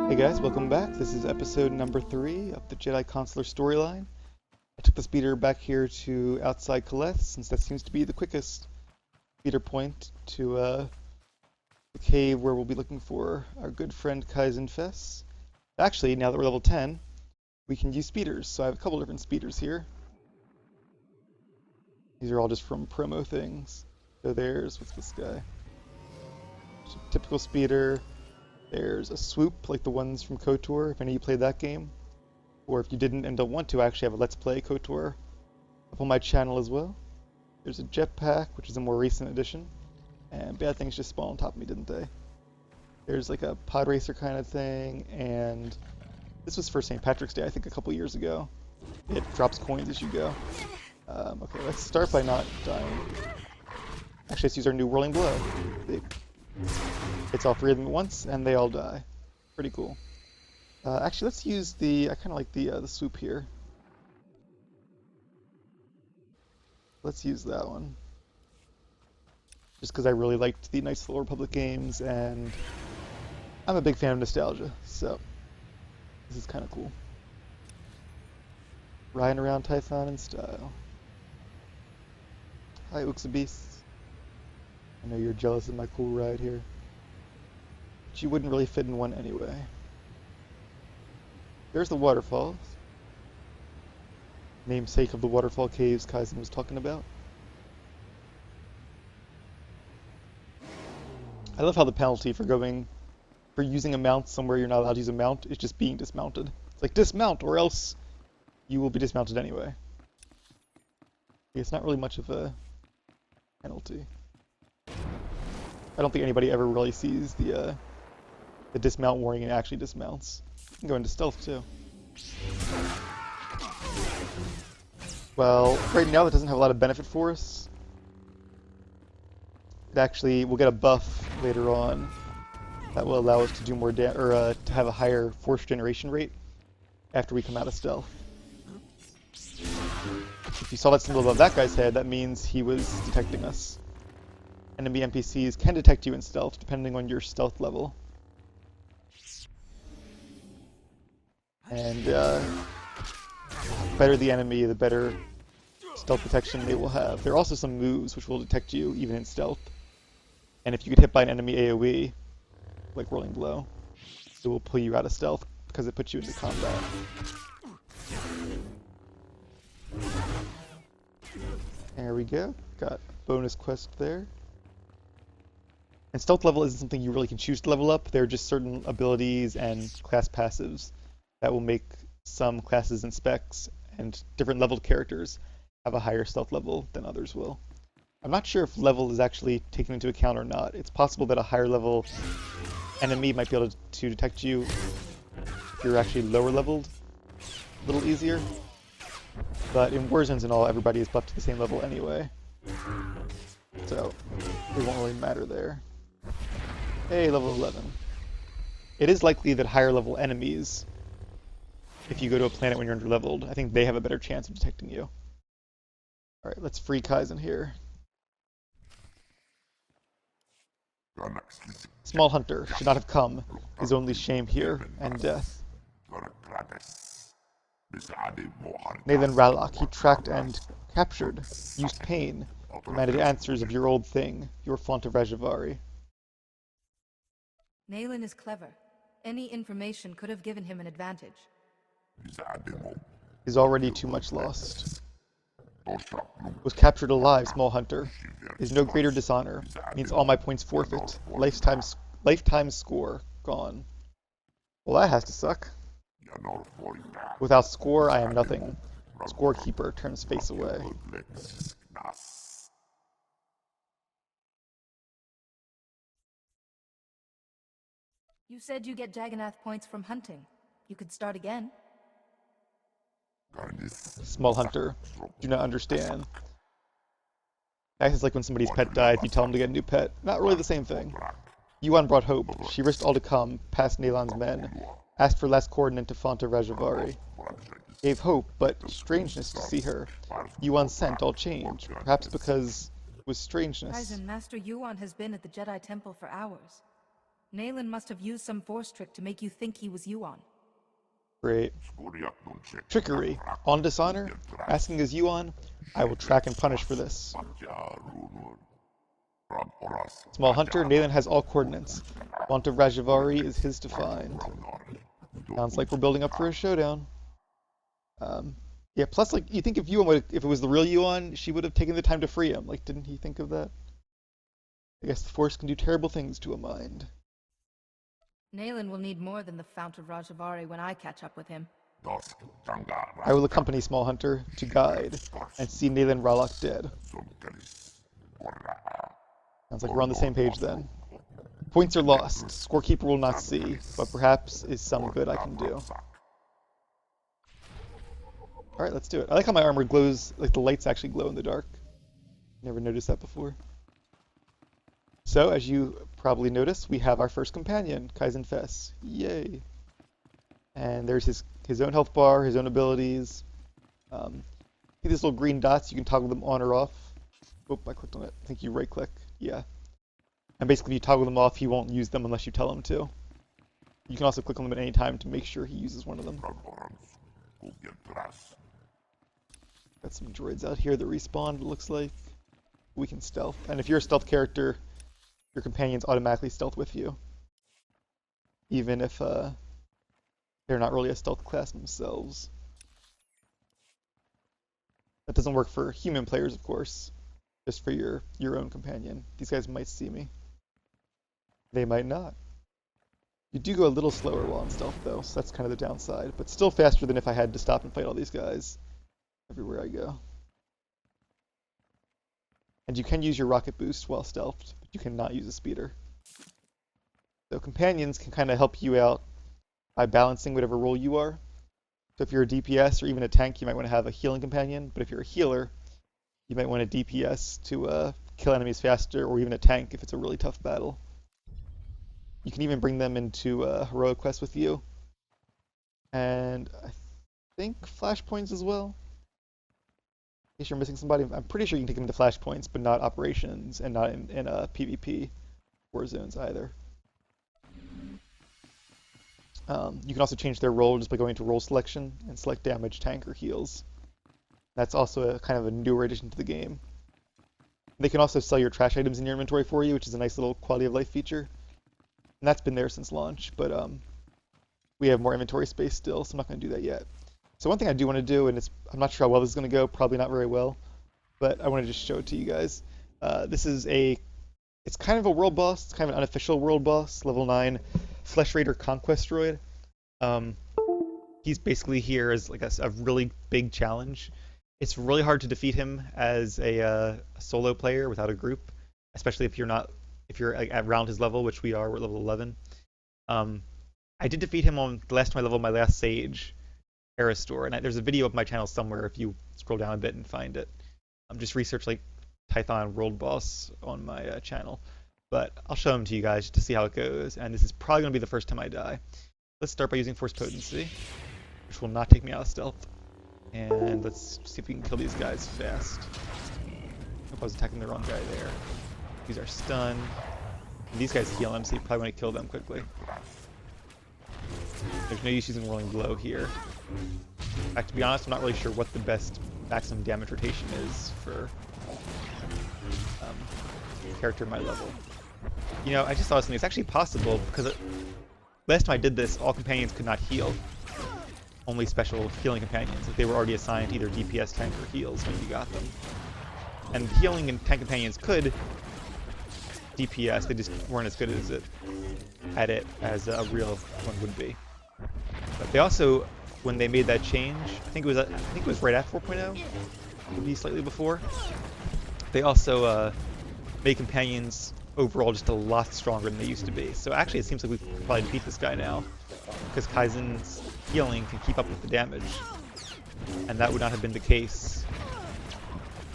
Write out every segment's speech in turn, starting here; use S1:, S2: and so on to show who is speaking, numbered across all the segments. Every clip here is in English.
S1: Hey guys, welcome back. This is episode number 3 of the Jedi Consular storyline. I took the speeder back here to outside Kaleth, since that seems to be the quickest speeder point to the cave where we'll be looking for our good friend Kaizen Fess. Actually, now that we're level 10, we can use speeders, so I have a couple different speeders here. These are all just from promo things. So what's this guy? Just a typical speeder. There's a swoop, like the ones from KOTOR, if any of you played that game. Or if you didn't and don't want to, I actually have a Let's Play KOTOR up on my channel as well. There's a jetpack, which is a more recent addition. And bad things just spawned on top of me, didn't they? There's like a pod racer kind of thing, and this was for St. Patrick's Day, I think a couple years ago. It drops coins as you go. Okay, let's start by not dying. Actually, let's use our new Whirling Blow. Hits all 3 of them at once, and they all die. Pretty cool. Actually, let's use I kind of like the swoop here. Let's use that one. Just because I really liked the Knights of the Old Republic games, and I'm a big fan of nostalgia, so this is kind of cool. Riding around Tython in style. Hi, Uxabeast. I know you're jealous of my cool ride here. But you wouldn't really fit in one anyway. There's the waterfalls. Namesake of the waterfall caves Kaizen was talking about. I love how the penalty for using a mount somewhere you're not allowed to use a mount is just being dismounted. It's like, dismount or else you will be dismounted anyway. It's not really much of a penalty. I don't think anybody ever really sees the dismount warning and actually dismounts. You can go into stealth too. Well, right now that doesn't have a lot of benefit for us. We'll get a buff later on that will allow us to do more to have a higher force generation rate after we come out of stealth. If you saw that symbol above that guy's head, that means he was detecting us. Enemy NPCs can detect you in stealth, depending on your stealth level. And the better the enemy, the better stealth detection they will have. There are also some moves which will detect you even in stealth. And if you get hit by an enemy AoE, like Whirling Blow, it will pull you out of stealth because it puts you into combat. There we go. Got a bonus quest there. And stealth level isn't something you really can choose to level up. There are just certain abilities and class passives that will make some classes and specs and different leveled characters have a higher stealth level than others will. I'm not sure if level is actually taken into account or not. It's possible that a higher level enemy might be able to detect you if you're actually lower leveled a little easier. But in Warzones and all, everybody is buffed to the same level anyway. So it won't really matter there. Hey, level 11. It is likely that higher level enemies, if you go to a planet when you're underleveled, I think they have a better chance of detecting you. Alright, let's free Kaizen here. Small Hunter should not have come. His only shame here, and death. Nathan Rallock, he tracked and captured, used pain, demanded answers of your old thing, your font of Rajivari.
S2: Nayland is clever. Any information could have given him an advantage.
S1: He's already too much lost. Was captured alive, Small Hunter. Is no greater dishonor. Means all my points forfeit. Lifetime score gone. Well, that has to suck. Without score, I am nothing. Scorekeeper turns face away.
S2: You said you get Jagannath points from hunting. You could start again.
S1: Small Hunter, do not understand. Acts like when somebody's pet died, you tell them to get a new pet. Not really the same thing. Yuan brought hope. She risked all to come, past Nayland's men. Asked for last coordinate to Fonta Rajivari. Gave hope, but strangeness to see her. Yuan sent all change, perhaps because it was strangeness.
S2: Kaizen, Master Yuan has been at the Jedi Temple for hours. Nayland must have used some force trick to make you think he was Yuan.
S1: Great. Trickery. On dishonor? Asking is Yuan? I will track and punish for this. Small hunter, Nayland has all coordinates. Want of Rajivari is his to find. Sounds like we're building up for a showdown. Yeah, plus, like, you think if it was the real Yuan, she would have taken the time to free him. Like, didn't he think of that? I guess the Force can do terrible things to a mind.
S2: Nayland will need more than the Fount of Rajivari when I catch up with him.
S1: I will accompany Small Hunter to guide and see Nayland Ralok dead. Sounds like we're on the same page then. Points are lost. Scorekeeper will not see, but perhaps is some good I can do. Alright, let's do it. I like how my armor glows, like the lights actually glow in the dark. Never noticed that before. So, as you probably noticed, we have our first companion, Kaizen Fess. Yay! And there's his own health bar, his own abilities. See these little green dots? You can toggle them on or off. Oop, I clicked on it. I think you right-click. Yeah. And basically, if you toggle them off, he won't use them unless you tell him to. You can also click on them at any time to make sure he uses one of them. Got some droids out here that respawned, it looks like. We can stealth. And if you're a stealth character, your companions automatically stealth with you. Even if they're not really a stealth class themselves. That doesn't work for human players, of course. Just for your own companion. These guys might see me. They might not. You do go a little slower while in stealth, though, so that's kind of the downside. But still faster than if I had to stop and fight all these guys everywhere I go. And you can use your rocket boost while stealthed, but you cannot use a speeder. So companions can kind of help you out by balancing whatever role you are. So if you're a DPS or even a tank, you might want to have a healing companion, but if you're a healer, you might want a DPS to kill enemies faster, or even a tank if it's a really tough battle. You can even bring them into heroic quests with you. And I think flashpoints as well. In case you're missing somebody, I'm pretty sure you can take them to flashpoints, but not operations, and not in PvP war zones either. You can also change their role just by going to role selection and select damage, tank, or heals. That's also a kind of a newer addition to the game. They can also sell your trash items in your inventory for you, which is a nice little quality of life feature. And that's been there since launch, but we have more inventory space still, so I'm not going to do that yet. So one thing I do want to do, and I'm not sure how well this is going to go, probably not very well, but I want to just show it to you guys. It's kind of a world boss, it's kind of an unofficial world boss, level 9 Flesh Raider Conquest droid. He's basically here as like a really big challenge. It's really hard to defeat him as a solo player without a group, especially if you're like, around his level, which we're level 11. I did defeat him on the last time I leveled my last Sage SWTOR, and there's a video of my channel somewhere if you scroll down a bit and find it. Just research like Tython World Boss on my channel, but I'll show him to you guys to see how it goes, and this is probably going to be the first time I die. Let's start by using Force Potency, which will not take me out of stealth, and let's see if we can kill these guys fast. Hope I was attacking the wrong guy there. These are stun. And these guys heal him, so you probably want to kill them quickly. There's no use using Rolling Blow here. In fact, to be honest, I'm not really sure what the best maximum damage rotation is for a character my level. You know, I just thought of something. It's actually possible, because last time I did this, all companions could not heal. Only special healing companions, if they were already assigned either DPS, tank, or heals when you got them. And healing and tank companions could DPS, they just weren't as good at it as a real one would be. But they also, when they made that change, I think it was right after 4.0, maybe slightly before. They also made companions overall just a lot stronger than they used to be. So actually, it seems like we could probably defeat this guy now, because Kaizen's healing can keep up with the damage, and that would not have been the case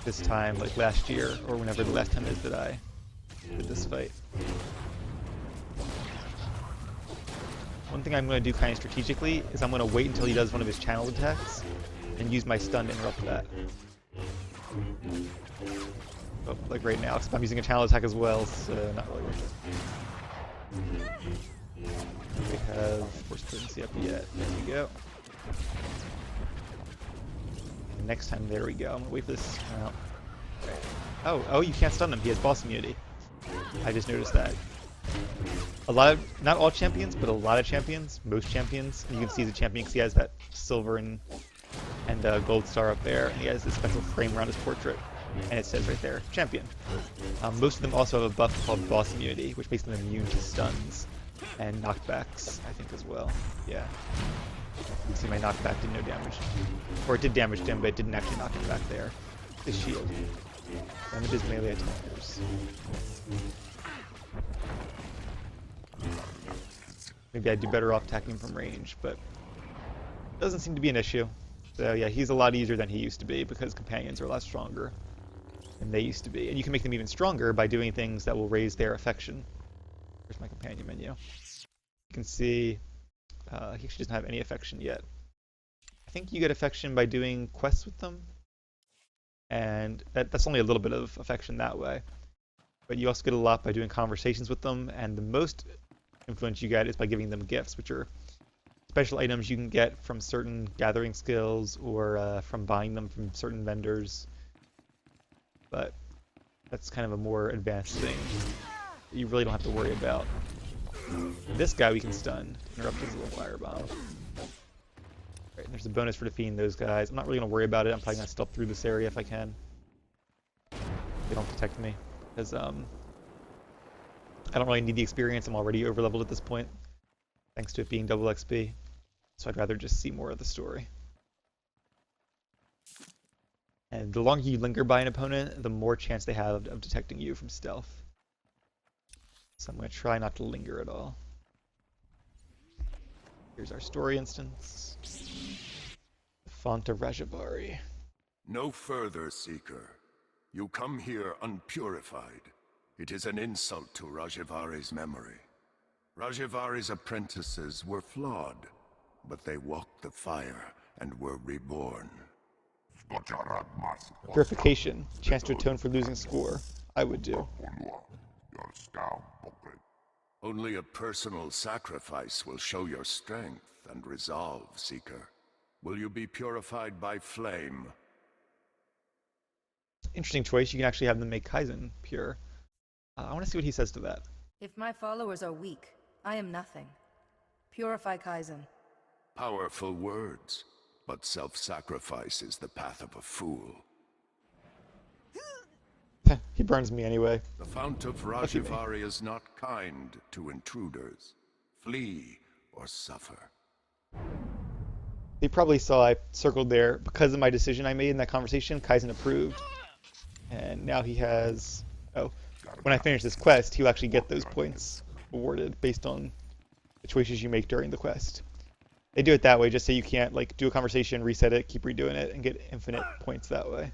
S1: this time, like last year, or whenever the last time is that I did this fight. One thing I'm going to do kind of strategically is I'm going to wait until he does one of his channel attacks and use my stun to interrupt that. Oh, like right now, because I'm using a channel attack as well, so not really worth We have force potency up yet. There we go. And next time, there we go. I'm gonna wait for this to come out. Oh, you can't stun him. He has boss immunity. I just noticed that. Not all champions, but a lot of champions, most champions. And you can see the champion because he has that silver and gold star up there, and he has this special frame around his portrait, and it says right there, champion. Most of them also have a buff called boss immunity, which makes them immune to stuns and knockbacks, I think, as well. Yeah. You can see my knockback did no damage. Or it did damage to him, but it didn't actually knock him back there. His shield. Damages melee attackers. Maybe I'd do better off attacking from range, but it doesn't seem to be an issue. So yeah, he's a lot easier than he used to be because companions are a lot stronger than they used to be. And you can make them even stronger by doing things that will raise their affection. Here's my companion menu. You can see he actually doesn't have any affection yet. I think you get affection by doing quests with them. And that's only a little bit of affection that way. But you also get a lot by doing conversations with them, and the most influence you get is by giving them gifts, which are special items you can get from certain gathering skills or from buying them from certain vendors. But that's kind of a more advanced thing that you really don't have to worry about. This guy we can stun to interrupt his little firebomb. Right, there's a bonus for defeating those guys. I'm not really going to worry about it. I'm probably going to stealth through this area if I can. They don't detect me. Because I don't really need the experience. I'm already overleveled at this point, thanks to it being double XP. So I'd rather just see more of the story. And the longer you linger by an opponent, the more chance they have of detecting you from stealth. So I'm going to try not to linger at all. Here's our story instance. The font of Rajivari.
S3: No further, Seeker. You come here unpurified. It is an insult to Rajivari's memory. Rajivari's apprentices were flawed, but they walked the fire and were reborn.
S1: Purification. Chance to atone for losing score. I would do.
S3: Only a personal sacrifice will show your strength and resolve, Seeker. Will you be purified by flame?
S1: Interesting choice. You can actually have them make Kaizen pure. I want to see what he says to that.
S2: If my followers are weak, I am nothing. Purify Kaizen.
S3: Powerful words, but self-sacrifice is the path of a fool.
S1: He burns me anyway.
S3: The Fount of Rajivari is not kind to intruders. Flee or suffer.
S1: He probably saw I circled there because of my decision I made in that conversation. Kaizen approved. And now he has... Oh, when I finish this quest, he'll actually get those points awarded based on the choices you make during the quest. They do it that way just so you can't like do a conversation, reset it, keep redoing it, and get infinite points that way.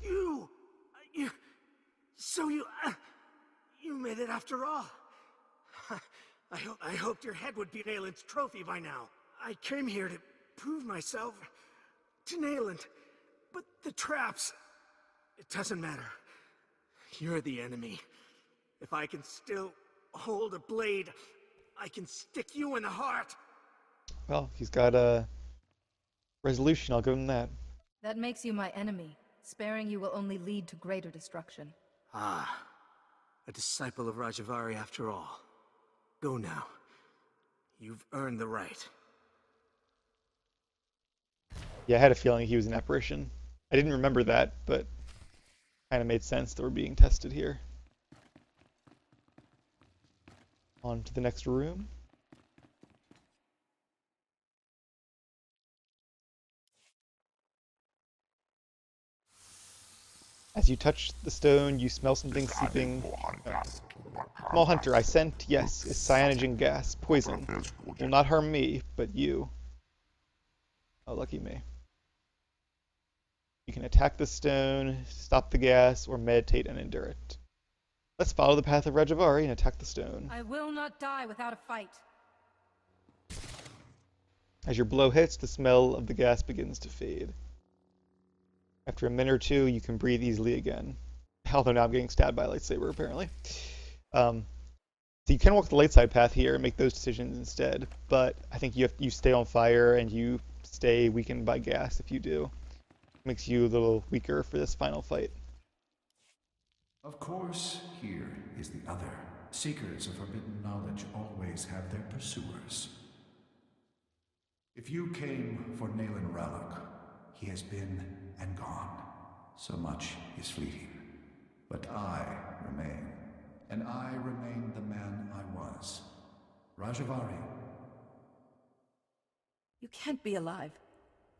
S4: You made it after all. I hoped your head would be Nayland's trophy by now. I came here to prove myself to Nayland, but the traps, it doesn't matter. You're the enemy. If I can still hold a blade, I can stick you in the heart.
S1: Well, he's got a resolution, I'll give him that.
S2: That makes you my enemy. Sparing you will only lead to greater destruction.
S4: Ah, a disciple of Rajivari after all. Go now. You've earned the right.
S1: Yeah, I had a feeling he was an apparition. I didn't remember that, but kind of made sense that we're being tested here. On to the next room. As you touch the stone, you smell something seeping. Small hunter, I scent, yes, is cyanogen gas, poison. Will not harm me, but you. Oh, lucky me. You can attack the stone, stop the gas, or meditate and endure it. Let's follow the path of Rajivari and attack the stone.
S2: I will not die without a fight.
S1: As your blow hits, the smell of the gas begins to fade. After a minute or two, you can breathe easily again. Although now I'm getting stabbed by a lightsaber, apparently. So you can walk the light side path here and make those decisions instead, but I think you stay on fire and you stay weakened by gas if you do. Makes you a little weaker for this final fight.
S5: Of course, here is the other. Seekers of forbidden knowledge always have their pursuers. If you came for Nayland Rallock, he has been and gone. So much is fleeting. But I remain, and I remain the man I was. Rajivari.
S2: You can't be alive.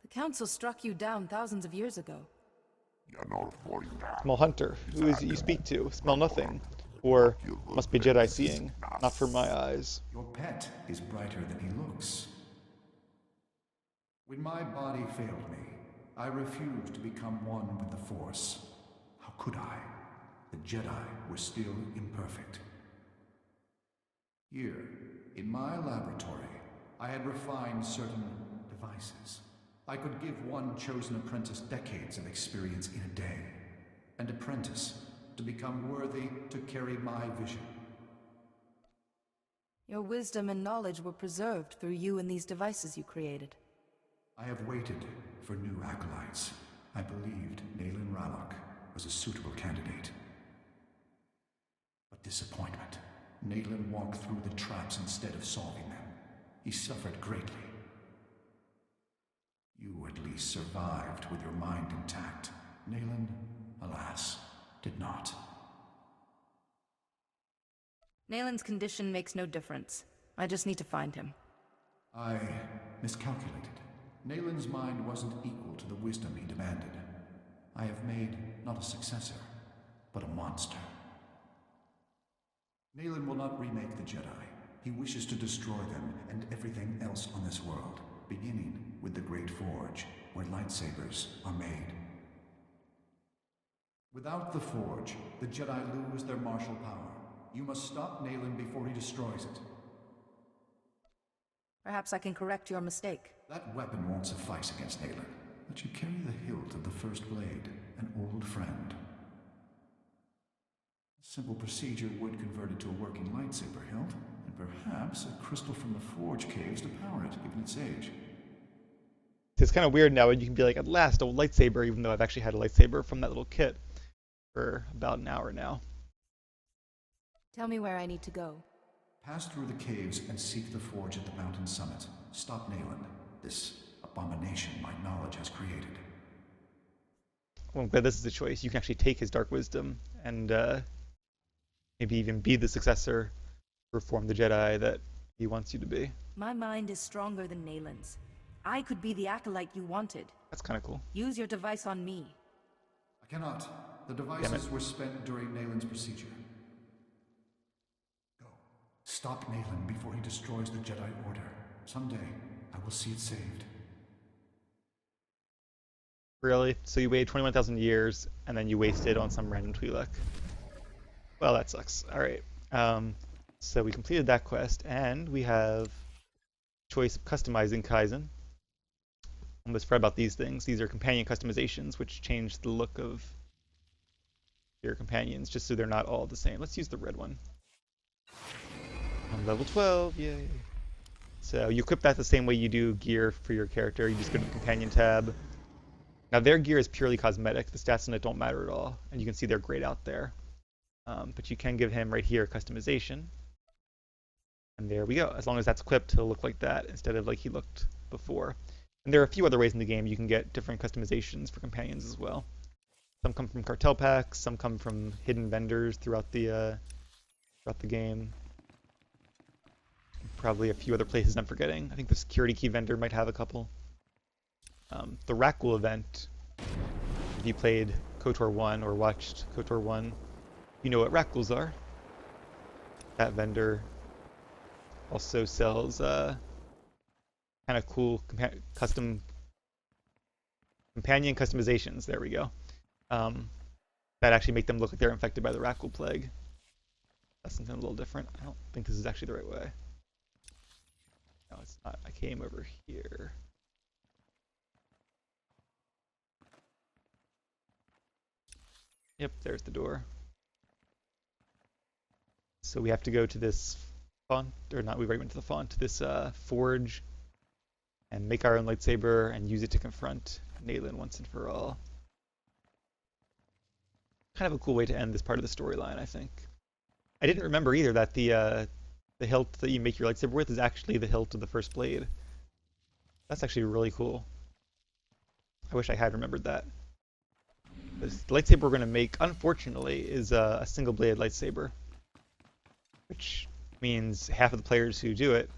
S2: The Council struck you down thousands of years ago.
S1: Small hunter, who is it you speak to? Smell nothing. Or must be Jedi seeing, not for my eyes.
S5: Your pet is brighter than he looks. When my body failed me, I refused to become one with the Force. How could I? The Jedi were still imperfect. Here, in my laboratory, I had refined certain devices. I could give one chosen apprentice decades of experience in a day. An apprentice to become worthy to carry my vision.
S2: Your wisdom and knowledge were preserved through you and these devices you created.
S5: I have waited for new acolytes. I believed Nayland Rallock was a suitable candidate. But disappointment. Nayland walked through the traps instead of solving them. He suffered greatly. You at least survived with your mind intact. Nayland, alas, did not.
S2: Nayland's condition makes no difference. I just need to find him.
S5: I miscalculated. Nayland's mind wasn't equal to the wisdom he demanded. I have made not a successor, but a monster. Nayland will not remake the Jedi. He wishes to destroy them and everything else on this world, beginning with the Great Forge, where lightsabers are made. Without the Forge, the Jedi lose their martial power. You must stop Nayland before he destroys it.
S2: Perhaps I can correct your mistake.
S5: That weapon won't suffice against Nayland, but you carry the hilt of the First Blade, an old friend. A simple procedure would convert it to a working lightsaber hilt, and perhaps a crystal from the Forge caves to power it, given its age.
S1: It's kind of weird now, and you can be like, at last, a lightsaber, even though I've actually had a lightsaber from that little kit for about an hour now.
S2: Tell me where I need to go.
S5: Pass through the caves and seek the Forge at the mountain summit. Stop Nayland, this abomination my knowledge has created.
S1: Well, I'm glad this is a choice. You can actually take his dark wisdom and maybe even be the successor, reform the Jedi that he wants you to be.
S2: My mind is stronger than Nayland's. I could be the acolyte you wanted.
S1: That's kind of cool.
S2: Use your device on me.
S5: I cannot. The devices were spent during Nayland's procedure. Go. Stop Nayland before he destroys the Jedi Order. Someday, I will see it saved.
S1: Really? So you waited 21,000 years, and then you wasted on some random Twi'lek. Well, that sucks. Alright. So we completed that quest, and we have choice of customizing Kaizen. Almost forgot about these things. These are companion customizations, which change the look of your companions, just so they're not all the same. Let's use the red one. I'm level 12, yay. So you equip that the same way you do gear for your character. You just go to the companion tab. Now their gear is purely cosmetic. The stats on it don't matter at all, and you can see they're grayed out there. But you can give him right here customization. And there we go. As long as that's equipped, he'll look like that instead of like he looked before. And there are a few other ways in the game you can get different customizations for companions as well. Some come from cartel packs, some come from hidden vendors throughout the game. Probably a few other places I'm forgetting. I think the security key vendor might have a couple. The Rakghoul event, if you played KOTOR 1 or watched KOTOR 1, you know what Rakghouls are. That vendor also sells kind of cool custom companion customizations. There we go. That actually make them look like they're infected by the Rakghoul plague. That's something a little different. I don't think this is actually the right way. No, it's not. I came over here. Yep, there's the door. So we have to go to this font, or not, we already went to the font, to this forge, and make our own lightsaber and use it to confront Nayland once and for all. Kind of a cool way to end this part of the storyline, I think. I didn't remember either that the hilt that you make your lightsaber with is actually the hilt of the first blade. That's actually really cool. I wish I had remembered that. The lightsaber we're going to make, unfortunately, is a single-bladed lightsaber, which means half of the players who do it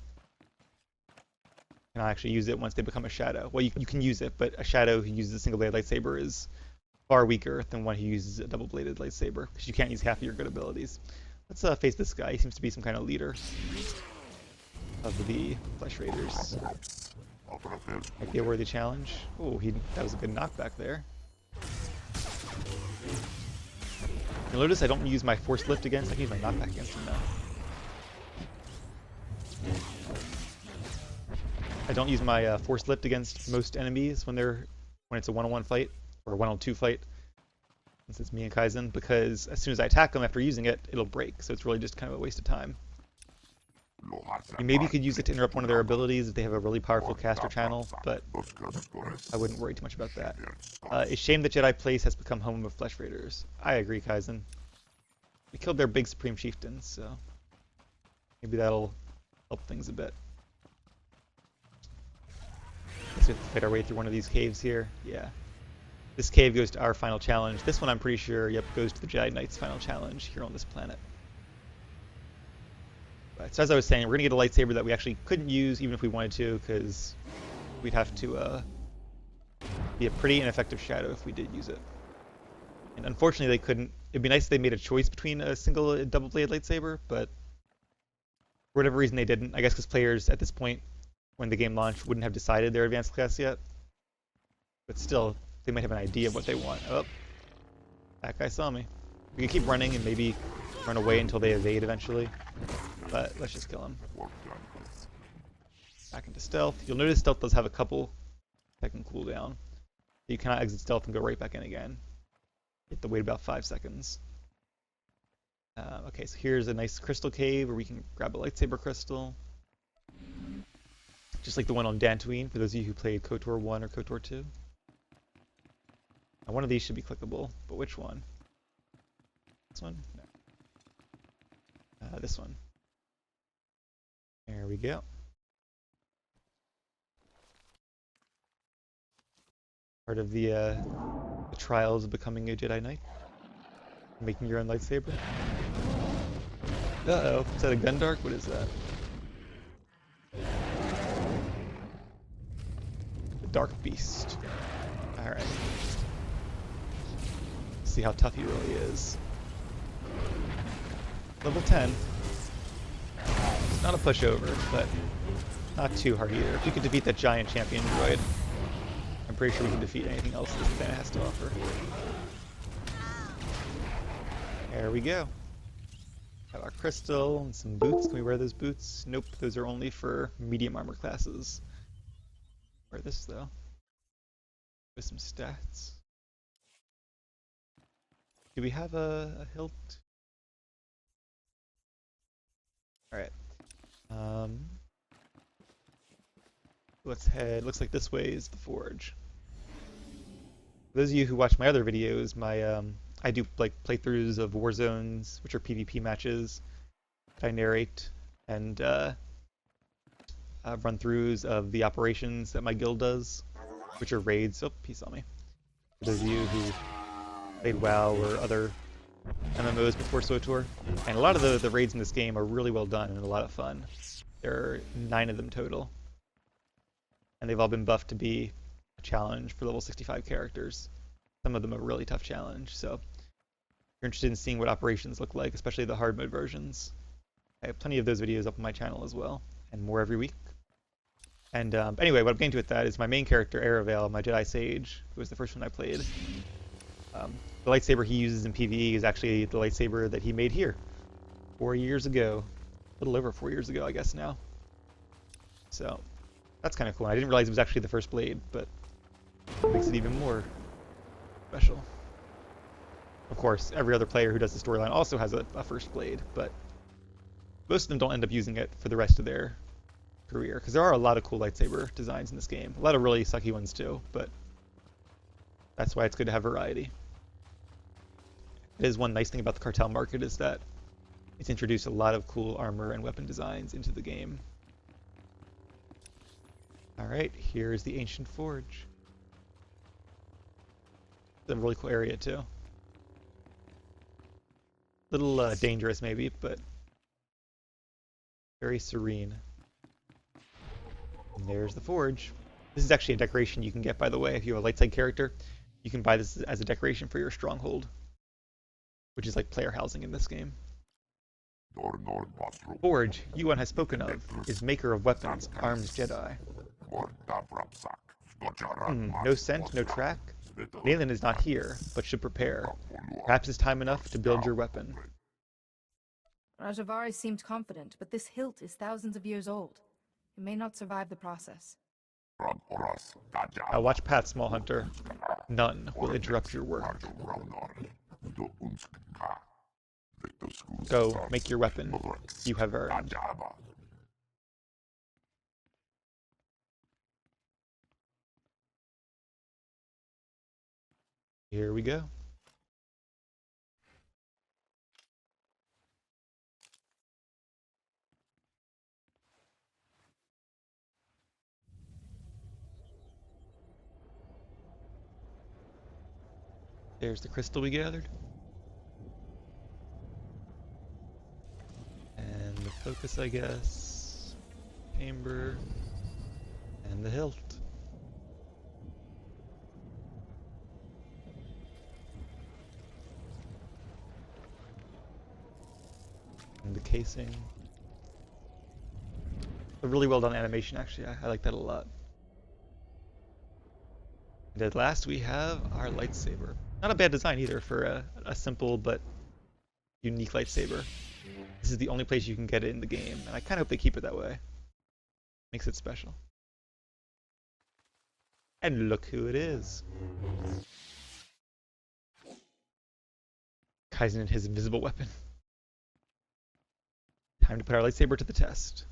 S1: cannot actually use it once they become a shadow. Well, you can use it, but a shadow who uses a single-bladed lightsaber is far weaker than one who uses a double-bladed lightsaber, because you can't use half of your good abilities. Let's face this guy. He seems to be some kind of leader of the Flesh Raiders. Might be a worthy challenge. Oh, that was a good knockback there. You'll notice I don't use my Force Lift against. I can use my knockback against him now. I don't use my Force Lift against most enemies when it's a one-on-one fight or a one-on-two fight. Since it's me and Kaizen, because as soon as I attack them after using it, it'll break. So it's really just kind of a waste of time. Maybe you could use it to interrupt one of their abilities if they have a really powerful caster channel, but I wouldn't worry too much about that. It's a shame that Jedi Place has become home of Flesh Raiders. I agree, Kaizen. We killed their big Supreme Chieftains, so maybe that'll help things a bit. Guess we have to fight our way through one of these caves here. Yeah. This cave goes to our final challenge. This one I'm pretty sure, yep, goes to the Jedi Knight's final challenge here on this planet. Right, so as I was saying, we're going to get a lightsaber that we actually couldn't use even if we wanted to, because we'd have to be a pretty ineffective shadow if we did use it. And unfortunately they couldn't. It'd be nice if they made a choice between a single and double-bladed lightsaber, but for whatever reason they didn't. I guess because players at this point, when the game launched, wouldn't have decided their advanced class yet. But still, they might have an idea of what they want. Oh, that guy saw me. We could keep running and maybe run away until they evade eventually. But let's just kill him. Back into stealth. You'll notice stealth does have a couple second cooldown. You cannot exit stealth and go right back in again. You have to wait about 5 seconds. Okay, so here's a nice crystal cave where we can grab a lightsaber crystal. Just like the one on Dantooine, for those of you who played KOTOR 1 or KOTOR 2. Now, one of these should be clickable, but which one? This one? No. This one. There we go. Part of the trials of becoming a Jedi Knight. Making your own lightsaber. Uh-oh. Is that a Gundark? What is that? The Dark Beast. Alright. See how tough he really is. Level 10. It's not a pushover, but not too hard either. If you could defeat that giant champion droid, I'm pretty sure we can defeat anything else this planet has to offer. There we go. Have our crystal and some boots. Can we wear those boots? Nope, those are only for medium armor classes. Wear this though. With some stats. Do we have a hilt? Alright. Let's head. Looks like this way is the forge. For those of you who watch my other videos, I do like playthroughs of war zones, which are PvP matches that I narrate, and run-throughs of the operations that my guild does, which are raids. Oh, he saw me. For those of you who played WoW or other MMOs before SWTOR, and a lot of the raids in this game are really well done and a lot of fun. There are 9 of them total, and they've all been buffed to be a challenge for level 65 characters. Some of them a really tough challenge, so if you're interested in seeing what operations look like, especially the hard mode versions, I have plenty of those videos up on my channel as well, and more every week. And anyway, what I'm getting to with that is my main character, Aravel, my Jedi Sage, who was the first one I played. The lightsaber he uses in PvE is actually the lightsaber that he made here 4 years ago. A little over 4 years ago, I guess now. So, that's kind of cool. I didn't realize it was actually the first blade, but it makes it even more special. Of course, every other player who does the storyline also has a first blade, but most of them don't end up using it for the rest of their career, because there are a lot of cool lightsaber designs in this game. A lot of really sucky ones too, but that's why it's good to have variety. It is one nice thing about the cartel market is that it's introduced a lot of cool armor and weapon designs into the game. Alright, here's the Ancient Forge. It's a really cool area too. Little dangerous maybe, but very serene. And there's the forge. This is actually a decoration you can get, by the way, if you have a light side character. You can buy this as a decoration for your stronghold, which is like player housing in this game. Forge, Yuan has spoken of, is maker of weapons, armed Jedi. No scent, no track. Nayland is not here, but should prepare. Perhaps it's time enough to build your weapon.
S2: Rajivari seemed confident, but this hilt is thousands of years old. It may not survive the process.
S1: Now watch path, small hunter. None will interrupt your work. Go, make your weapon. You have earned. Here we go. There's the crystal we gathered. And the focus, I guess. Chamber. And the hilt. And the casing. A really well done animation, actually. I like that a lot. And at last we have our lightsaber. Not a bad design either for a simple but unique lightsaber. This is the only place you can get it in the game, and I kind of hope they keep it that way. Makes it special. And look who it is. Kaizen and his invisible weapon. Time to put our lightsaber to the test.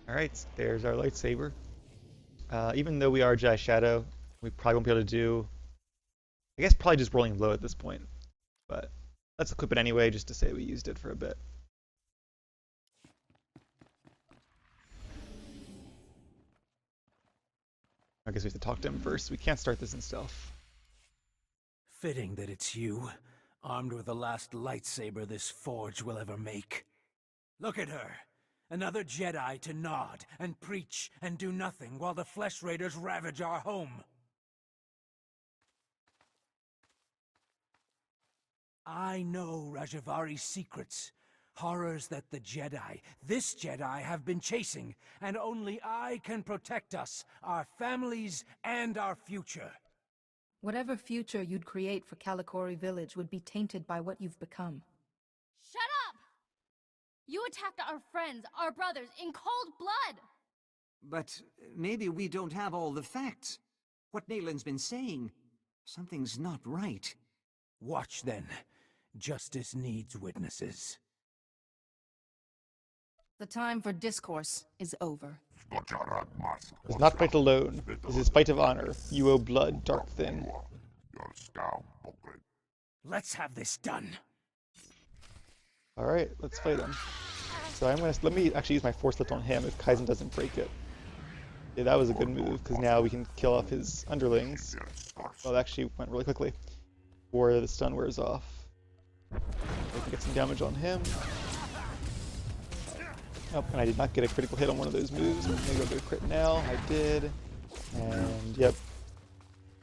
S1: Alright, there's our lightsaber. Even though we are Jedi Shadow, we probably won't be able to do... I guess probably just rolling low at this point. But let's equip it anyway, just to say we used it for a bit. I guess we have to talk to him first. We can't start this in stealth.
S6: Fitting that it's you, armed with the last lightsaber this forge will ever make. Look at her! Another Jedi to nod and preach and do nothing while the Flesh Raiders ravage our home. I know Rajivari's secrets. Horrors that the Jedi, this Jedi, have been chasing, and only I can protect us, our families, and our future.
S2: Whatever future you'd create for Kalikori Village would be tainted by what you've become.
S7: Shut up! You attacked our friends, our brothers, in cold blood!
S8: But maybe we don't have all the facts. What Nayland's been saying, something's not right.
S6: Watch then. Justice needs witnesses.
S2: The time for discourse is over.
S1: Does not fight alone. This is fight of honor. You owe blood, dark thing.
S6: Let's have this done.
S1: Alright, let's fight him. So let me actually use my force lift on him if Kaizen doesn't break it. Yeah, that was a good move, because now we can kill off his underlings. Well, it actually went really quickly. Before the stun wears off. We can get some damage on him. Oh, and I did not get a critical hit on one of those moves. I'm gonna go get a crit now. I did. And yep.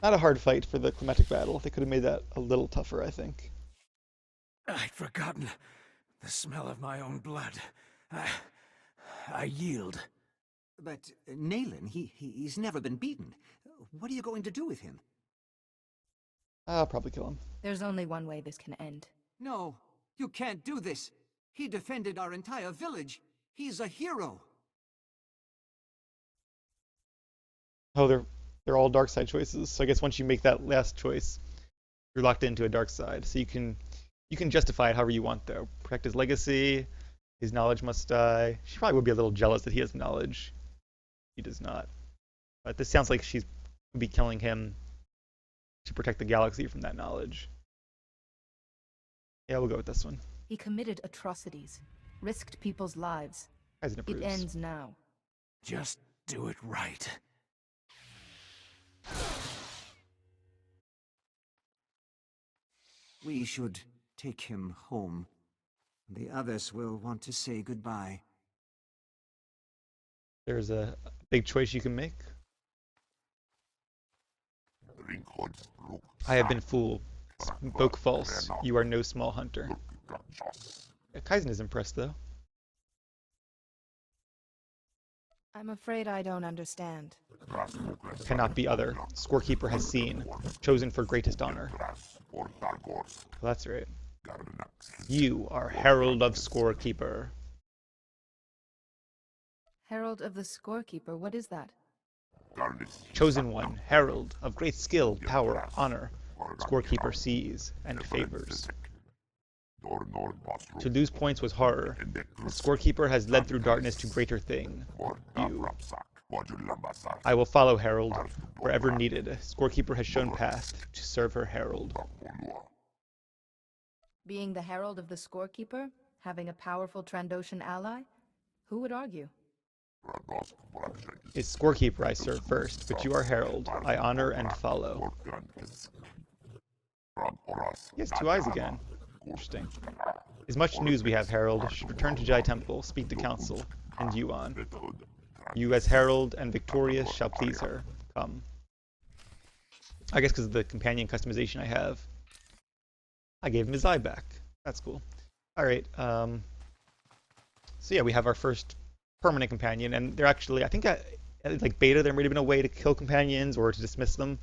S1: Not a hard fight for the climatic battle. They could have made that a little tougher, I think.
S6: I'd forgotten the smell of my own blood. I yield.
S8: But Nayland, he's never been beaten. What are you going to do with him?
S1: I'll probably kill him.
S2: There's only one way this can end.
S8: No, you can't do this. He defended our entire village. He's a hero.
S1: Oh, they're all dark side choices. So I guess once you make that last choice, you're locked into a dark side. So you can You can justify it however you want, though. Protect his legacy, his knowledge must die. She probably would be a little jealous that he has knowledge. He does not. But this sounds like she's would be killing him to protect the galaxy from that knowledge. Yeah, we'll go with this one.
S2: He committed atrocities, risked people's lives.
S1: Kaizen
S2: It
S1: approves.
S2: ends now.
S6: Just do it right.
S8: We should take him home. The others will want to say goodbye.
S1: There's a big choice you can make. I have been fooled. Spoke false. You are no small hunter. Yeah, Kaizen is impressed, though.
S2: I'm afraid I don't understand.
S1: Cannot be other. Scorekeeper has seen. Chosen for greatest honor. Well, that's right. You are Herald of Scorekeeper.
S2: Herald of the Scorekeeper, what is that?
S1: Chosen one, herald of great skill, power, honor. Scorekeeper sees and favors. To lose points was horror. The Scorekeeper has led through darkness to greater thing. You. I will follow Herald wherever needed. Scorekeeper has shown path to serve her Herald.
S2: Being the Herald of the Scorekeeper? Having a powerful Trandoshan ally? Who would argue?
S1: It's Scorekeeper I serve first, but you are Herald. I honor and follow. He has two eyes again. Interesting. As much news we have, Herald. Should return to Jedi Temple, speak to Council, and you on. You as Herald and victorious shall please her. Come. I guess because of the companion customization I have. I gave him his eye back. That's cool. Alright, so yeah, we have our first permanent companion, and they're actually, I think at like beta there might have been a way to kill companions or to dismiss them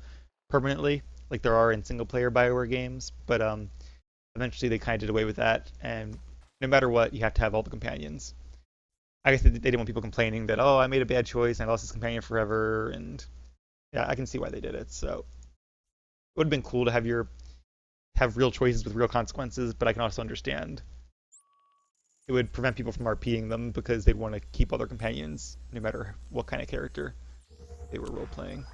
S1: permanently, like there are in single-player BioWare games, but eventually they kind of did away with that, and no matter what, you have to have all the companions. I guess they didn't want people complaining that, oh, I made a bad choice, and I lost this companion forever, and yeah, I can see why they did it. So it would have been cool to have real choices with real consequences, but I can also understand it would prevent people from RPing them because they'd want to keep all their companions, no matter what kind of character they were role-playing.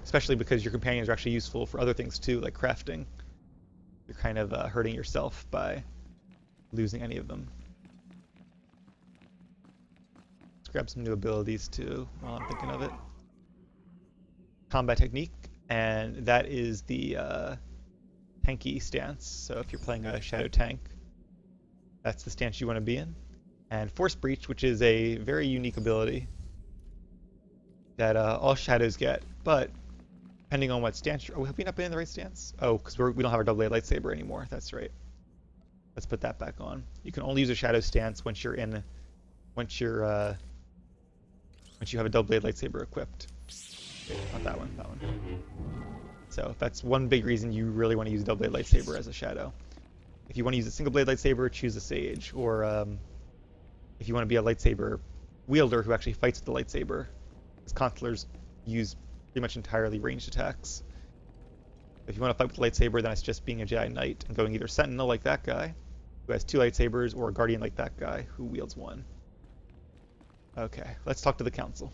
S1: Especially because your companions are actually useful for other things too, like crafting. You're kind of hurting yourself by losing any of them. Let's grab some new abilities too while I'm thinking of it. Combat technique, and that is the Hankie Stance. So if you're playing a shadow tank, that's the stance you want to be in. And Force Breach, which is a very unique ability that all shadows get, but depending on what stance you're... Oh, have we not been in the right stance? Oh, because we don't have our double-bladed lightsaber anymore. That's right. Let's put that back on. You can only use a shadow stance once you have a double-bladed lightsaber equipped. Okay, not that one, that one. So that's one big reason you really want to use a double-bladed lightsaber as a shadow. If you want to use a single-bladed lightsaber, choose a sage. Or if you want to be a lightsaber wielder who actually fights with the lightsaber, because consulars use pretty much entirely ranged attacks. If you want to fight with the lightsaber, then it's just being a Jedi Knight and going either Sentinel like that guy, who has 2 lightsabers, or a Guardian like that guy, who wields 1. Okay, let's talk to the Council.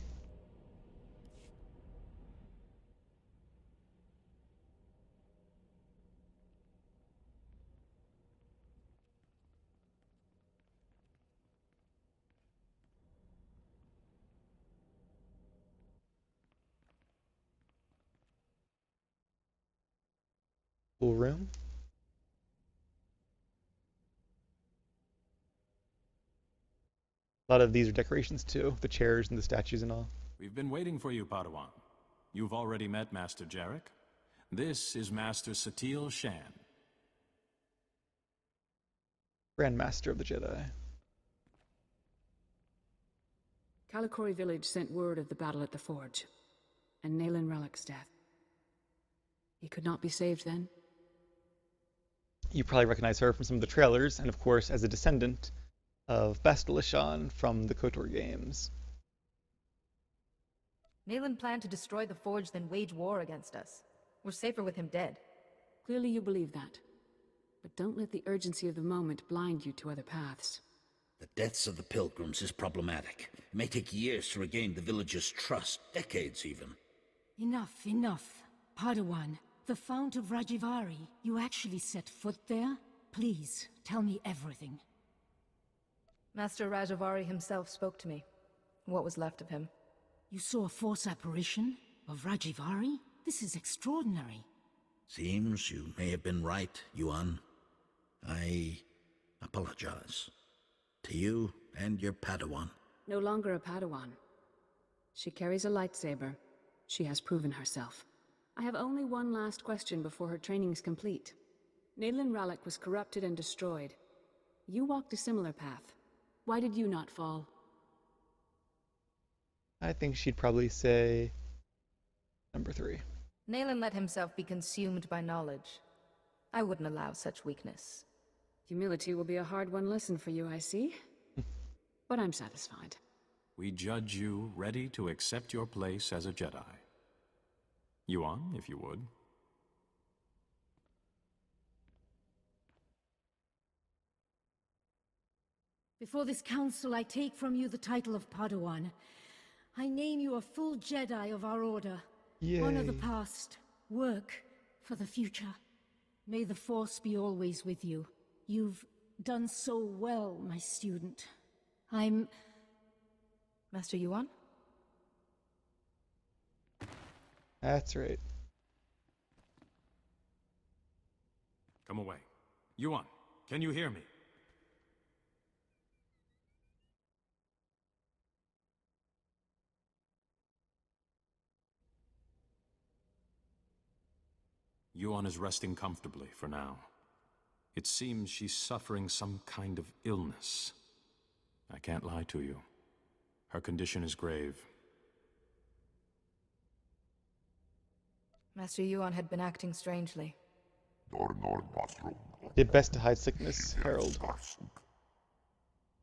S1: Cool room. A lot of these are decorations too, the chairs and the statues and all.
S9: We've been waiting for you, Padawan. You've already met Master Jarek. This is Master Satele Shan.
S1: Grand Master of the Jedi.
S10: Kalikori village sent word of the battle at the Forge, and Nayland Relic's death. He could not be saved then?
S1: You probably recognize her from some of the trailers, and of course as a descendant of Bastila Shan from the KOTOR games.
S2: Nayland planned to destroy the Forge, then wage war against us. We're safer with him dead.
S10: Clearly you believe that. But don't let the urgency of the moment blind you to other paths.
S11: The deaths of the pilgrims is problematic. It may take years to regain the villagers' trust, decades even.
S12: Enough, enough. Padawan, the Fount of Rajivari, you actually set foot there? Please, tell me everything.
S2: Master Rajivari himself spoke to me. What was left of him.
S12: You saw a force apparition of Rajivari? This is extraordinary.
S11: Seems you may have been right, Yuan. I apologize. To you and your Padawan.
S10: No longer a Padawan. She carries a lightsaber. She has proven herself. I have only one last question before her training's complete. Naylin Relic was corrupted and destroyed. You walked a similar path. Why did you not fall?
S1: I think she'd probably say number 3.
S2: Naylin let himself be consumed by knowledge. I wouldn't allow such weakness.
S10: Humility will be a hard one lesson for you, I see. But I'm satisfied.
S9: We judge you ready to accept your place as a Jedi. Yuan, if you would.
S12: Before this council, I take from you the title of Padawan. I name you a full Jedi of our order.
S1: Yay.
S12: Honor the past. Work for the future. May the Force be always with you. You've done so well, my student.
S2: Master Yuan?
S1: That's right.
S9: Come away. Yuan, can you hear me? Yuan is resting comfortably for now. It seems she's suffering some kind of illness. I can't lie to you. Her condition is grave.
S2: Master Yuan had been acting strangely.
S1: Did best to hide sickness, Harold.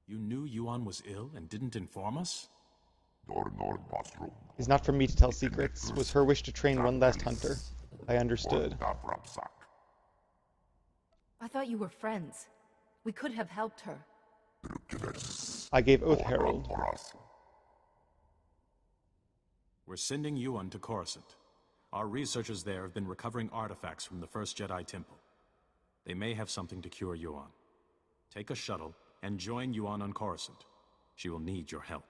S9: You knew Yuan was ill and didn't inform us?
S1: It's not for me to tell secrets. It was her wish to train one last hunter. I understood.
S2: I thought you were friends. We could have helped her.
S1: I gave oath, Harold.
S9: We're sending Yuan to Coruscant. Our researchers there have been recovering artifacts from the first Jedi Temple. They may have something to cure Yuan. Take a shuttle and join Yuan on Coruscant. She will need your help.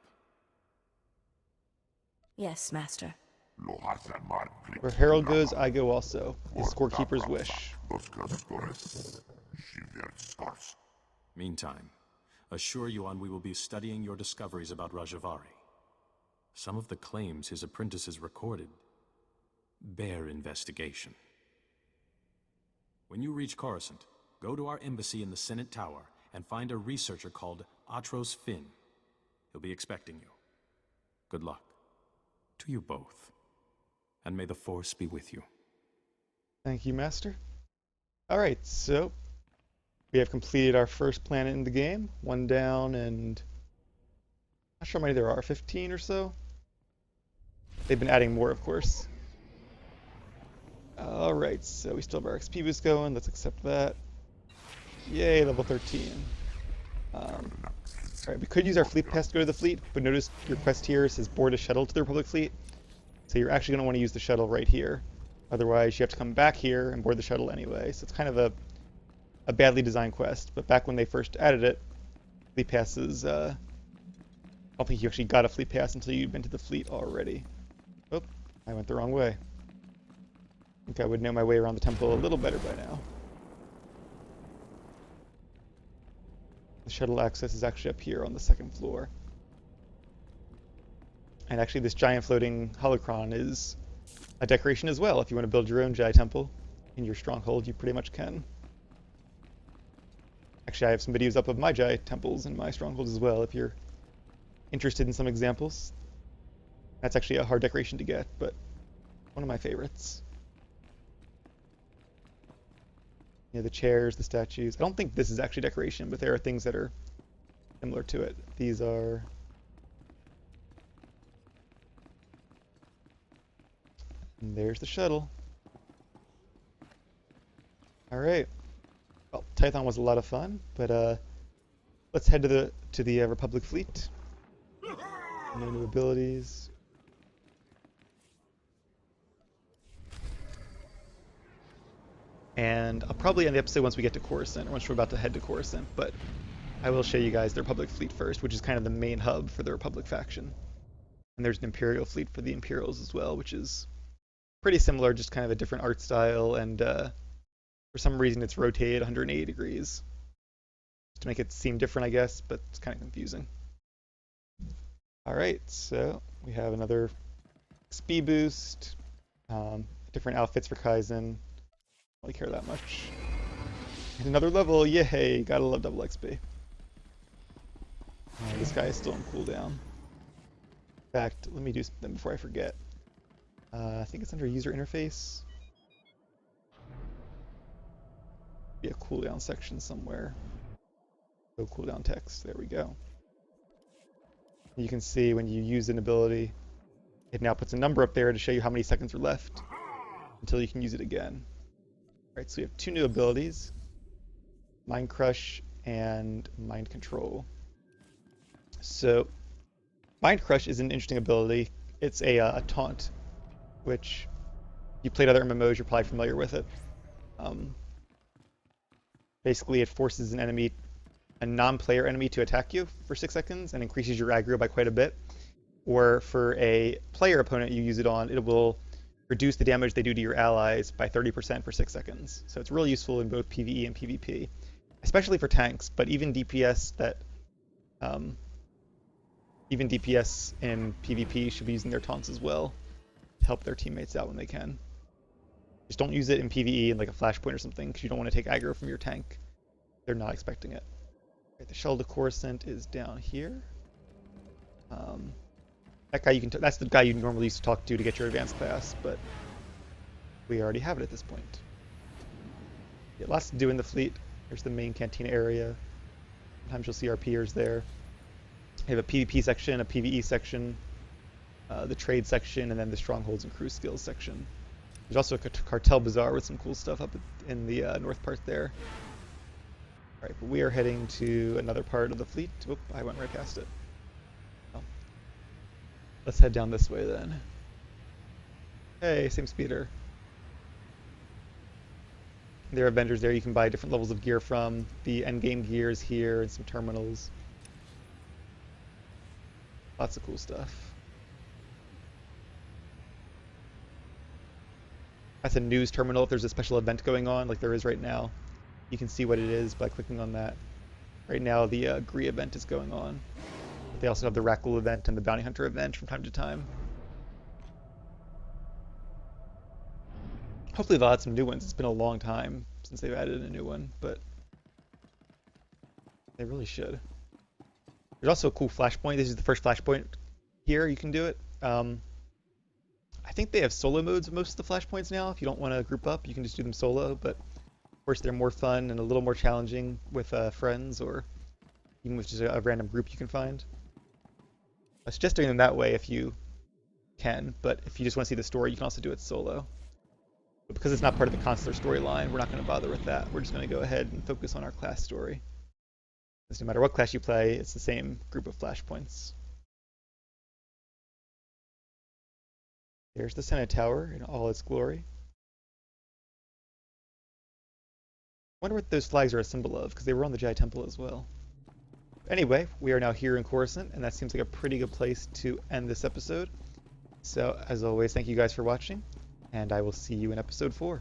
S2: Yes, Master.
S1: Where Harold goes, I go also. His scorekeeper's wish.
S9: Meantime, assure Yuan we will be studying your discoveries about Rajivari. Some of the claims his apprentices recorded bear investigation. When you reach Coruscant, go to our embassy in the Senate Tower and find a researcher called Atros Finn. He'll be expecting you. Good luck. To you both. And may the Force be with you.
S1: Thank you, Master. Alright, so we have completed our first planet in the game. One down and... not sure how many there are, 15 or so? They've been adding more, of course. Alright, so we still have our XP boost going. Let's accept that. Yay, level 13. Alright, we could use our fleet pass to go to the fleet, but notice your quest here says board a shuttle to the Republic fleet. So you're actually going to want to use the shuttle right here. Otherwise, you have to come back here and board the shuttle anyway. So it's kind of a badly designed quest. But back when they first added it, fleet passes, I don't think you actually got a fleet pass until you'd been to the fleet already. Oh, I went the wrong way. I think I would know my way around the temple a little better by now. The shuttle access is actually up here on the second floor. And actually this giant floating holocron is a decoration as well. If you want to build your own Jedi temple in your stronghold, you pretty much can. Actually, I have some videos up of my Jedi temples in my strongholds as well, if you're interested in some examples. That's actually a hard decoration to get, but one of my favorites. Yeah, the chairs, the statues. I don't think this is actually decoration, but there are things that are similar to it. These are... and there's the shuttle. Alright. Well, Tython was a lot of fun, but let's head to the Republic fleet. No new abilities. And I'll probably end the episode once we get to Coruscant, or once we're about to head to Coruscant, but I will show you guys the Republic fleet first, which is kind of the main hub for the Republic faction. And there's an Imperial fleet for the Imperials as well, which is pretty similar, just kind of a different art style, and for some reason it's rotated 180 degrees. Just to make it seem different, I guess, but it's kind of confusing. Alright, so we have another XP boost, different outfits for Kaizen. Don't really care that much. And another level, yay! Gotta love double XP. This guy is still on cooldown. In fact, let me do something before I forget. I think it's under user interface. Be a cooldown section somewhere. Go cooldown text. There we go. You can see when you use an ability, it now puts a number up there to show you how many seconds are left until you can use it again. Alright, so we have two new abilities, Mind Crush and Mind Control. So, Mind Crush is an interesting ability. It's a taunt, which if you played other MMOs, you're probably familiar with it. Basically, it forces an enemy, a non-player enemy, to attack you for 6 seconds and increases your aggro by quite a bit. Or for a player opponent you use it on, it will reduce the damage they do to your allies by 30% for 6 seconds. So it's really useful in both PvE and PvP, especially for tanks, but even DPS even DPS in PvP should be using their taunts as well to help their teammates out when they can. Just don't use it in PvE in like a flashpoint or something, because you don't want to take aggro from your tank. They're not expecting it. Right, the shell to Coruscant is down here. That guy that's the guy you normally used to talk to get your advanced class, but we already have it at this point. Yeah, lots to do in the fleet. There's the main cantina area. Sometimes you'll see our peers there. We have a PvP section, a PvE section, the trade section, and then the strongholds and crew skills section. There's also a cartel bazaar with some cool stuff up in the north part there. Alright, but we are heading to another part of the fleet. Oop, I went right past it. Oh. Let's head down this way then. Hey, same speeder. There are vendors there you can buy different levels of gear from. The endgame gear is here and some terminals. Lots of cool stuff. That's a news terminal if there's a special event going on, like there is right now. You can see what it is by clicking on that. Right now the Gree event is going on. But they also have the Rackle event and the Bounty Hunter event from time to time. Hopefully they'll add some new ones. It's been a long time since they've added a new one, but they really should. There's also a cool flashpoint. This is the first flashpoint here. You can do it. I think they have solo modes of most of the flashpoints now. If you don't want to group up, you can just do them solo, but of course they're more fun and a little more challenging with friends or even with just a random group you can find. I suggest doing them that way if you can, but if you just want to see the story, you can also do it solo. But because it's not part of the Consular storyline, we're not going to bother with that. We're just going to go ahead and focus on our class story. Because no matter what class you play, it's the same group of flashpoints. There's the Senate Tower in all its glory. I wonder what those flags are a symbol of, because they were on the Jedi Temple as well. Anyway, we are now here in Coruscant, and that seems like a pretty good place to end this episode. So, as always, thank you guys for watching, and I will see you in episode 4.